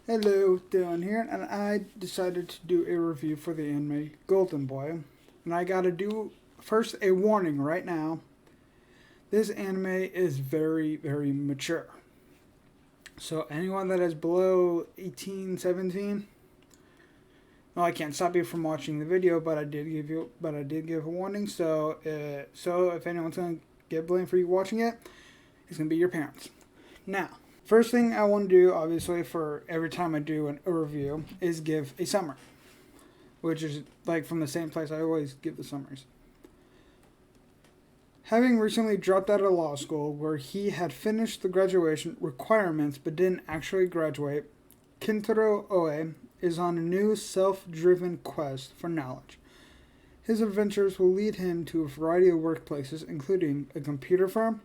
Hello, Dylan here, and I decided to do a review for the anime Golden Boy. And I gotta do first a warning right now. This anime is very, very mature. So anyone that is below 18, 17, well, I can't stop you from watching the video, but I did give a warning. So if anyone's gonna get blamed for you watching it, it's gonna be your parents. Now, first thing I want to do, obviously, for every time I do a review, is give a summary. Which is, like, from the same place I always give the summaries. Having recently dropped out of law school, where he had finished the graduation requirements but didn't actually graduate, Kintaro Oe is on a new self-driven quest for knowledge. His adventures will lead him to a variety of workplaces, including a computer firm,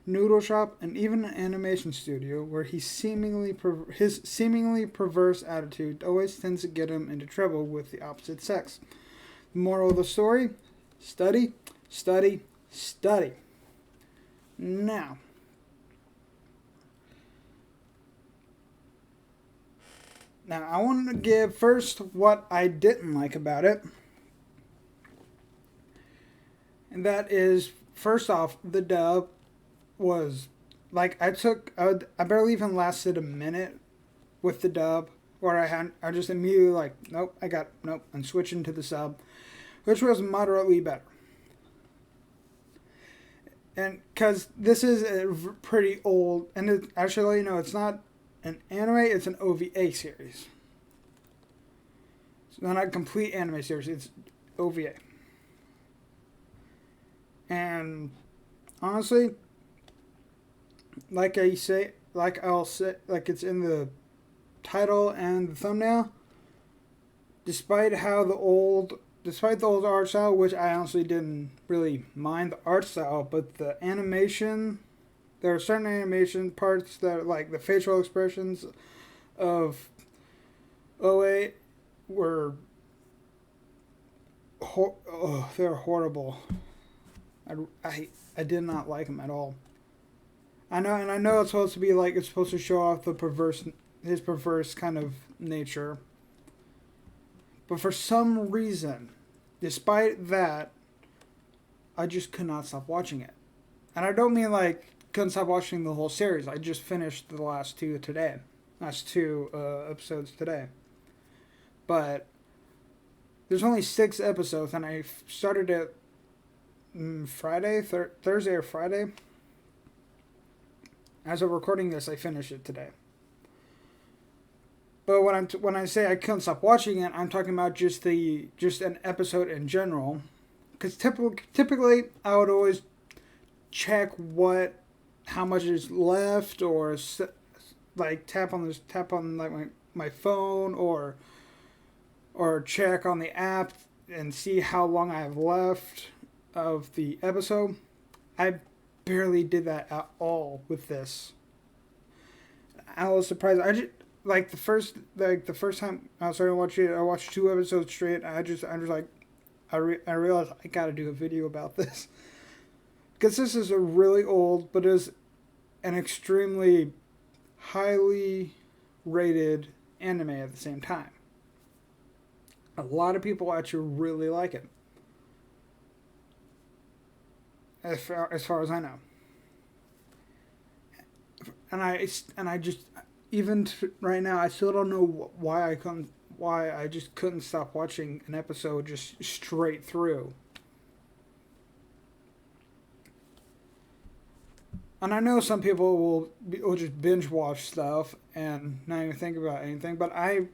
noodle shop, and even an animation studio, where his seemingly perverse attitude always tends to get him into trouble with the opposite sex. The moral of the story: study, study, study. Now, I want to give first what I didn't like about it, and that is, first off, the dub was, like, I barely even lasted a minute with the dub, where I just immediately, like, nope, I'm switching to the sub, which was moderately better. And because this is a pretty old, and it's not an anime, it's an OVA series. It's not a complete anime series, it's OVA. And honestly, like I'll say, like it's in the title and the thumbnail, despite the old art style, which I honestly didn't really mind the art style, but the animation, there are certain animation parts that, like, the facial expressions of OA were they're horrible. I did not like them at all. I know it's supposed to be like, it's supposed to show off his perverse kind of nature. But for some reason, despite that, I just could not stop watching it. And I don't mean, like, couldn't stop watching the whole series. I just finished the last two episodes today. But there's only 6 episodes, and I started it Thursday or Friday. As of recording this, I finished it today. But when I say I couldn't stop watching it, I'm talking about just an episode in general. Because typically, I would always check how much is left, or like tap on like my phone, or check on the app and see how long I have left of the episode. I barely did that at all with this. I was surprised. The first time I started watching it, I watched 2 episodes straight. I realized I gotta do a video about this, because this is a really old, but is an extremely highly rated anime at the same time. A lot of people actually really like it, as far as I know. And I just, even right now, I still don't know why I just couldn't stop watching an episode just straight through. And I know some people will just binge watch stuff and not even think about anything, but I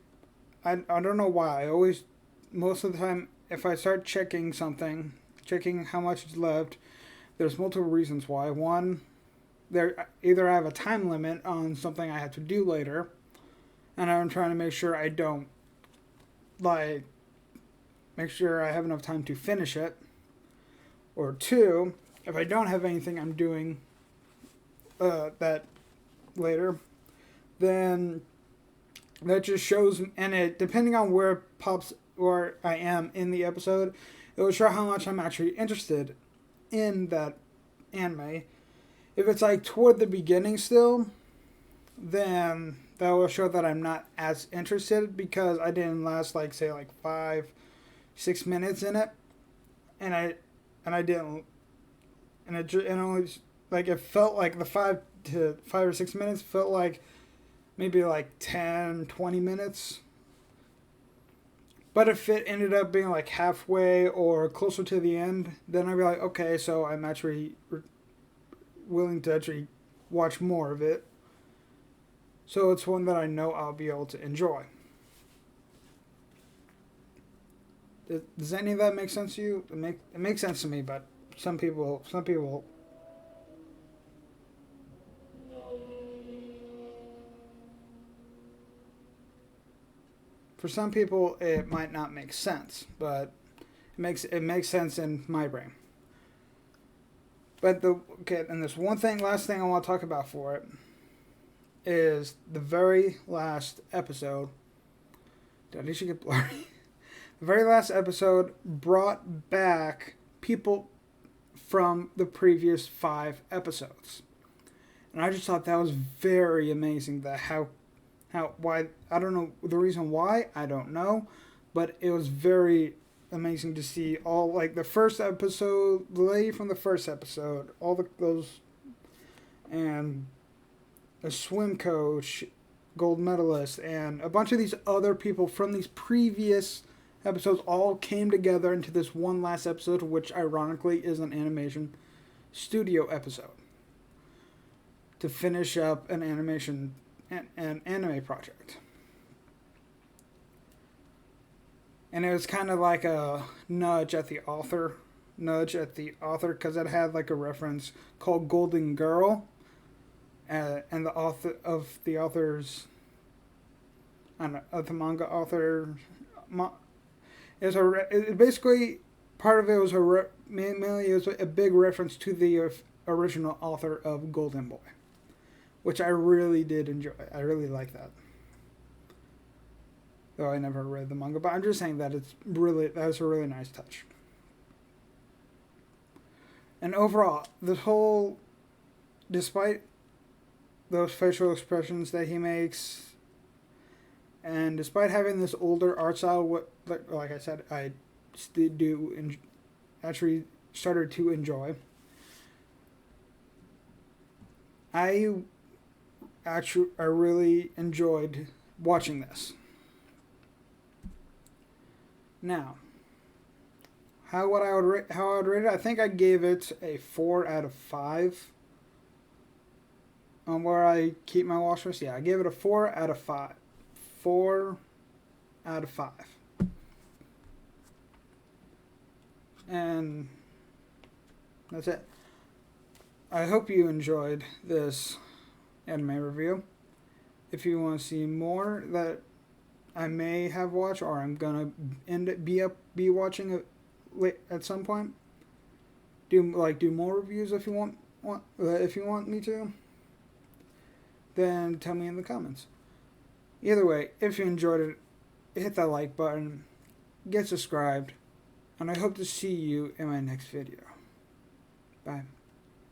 don't know why. Most of the time, if I start checking how much is left, there's multiple reasons why. One, either I have a time limit on something I have to do later, and I'm trying to make sure I don't, make sure I have enough time to finish it. Or 2, if I don't have anything I'm doing that later, then that just shows, and it, depending on where I am in the episode, it will show how much I'm actually interested in that anime. If it's like toward the beginning still, then that will show that I'm not as interested because I didn't last like say like 5-6 minutes in it, and I didn't, and only like it felt like the 5 or 6 minutes felt like maybe like 10-20 minutes. But if it ended up being like halfway or closer to the end, then I'd be like, okay, so I'm actually willing to actually watch more of it. So it's one that I know I'll be able to enjoy. Does any of that make sense to you? It makes sense to me, but some people. For some people, it might not make sense, but it makes sense in my brain. But and this last thing I want to talk about for it is the very last episode. Did I should get blurry? The very last episode brought back people from the previous 5 episodes, and I just thought that was very amazing. That why I don't know the reason why, I don't know, but it was very amazing to see all like the first episode, the lady from the first episode, all those, and a swim coach, gold medalist, and a bunch of these other people from these previous episodes all came together into this one last episode, which ironically is an animation studio episode to finish up an anime project. And it was kind of like a nudge at the author because it had like a reference called Golden Girl, and the author's, I don't know, of the manga author, it basically part of it was mainly it was a big reference to the original author of Golden Boy, which I really did enjoy. I really like that. Though I never read the manga, but I'm just saying that that's a really nice touch. And overall, despite those facial expressions that he makes, and despite having this older art style, like I said, I actually started to enjoy. I really enjoyed watching this. Now, how I would rate it? I think I gave it a 4 out of 5. On where I keep my watch list, yeah, I gave it a 4 out of 5. 4 out of 5. And that's it. I hope you enjoyed this anime review. If you want to see more that I may have watched, or I'm gonna be watching it at some point, do more reviews if you want me to, then tell me in the comments. Either way, if you enjoyed it, hit that like button, get subscribed, and I hope to see you in my next video. Bye.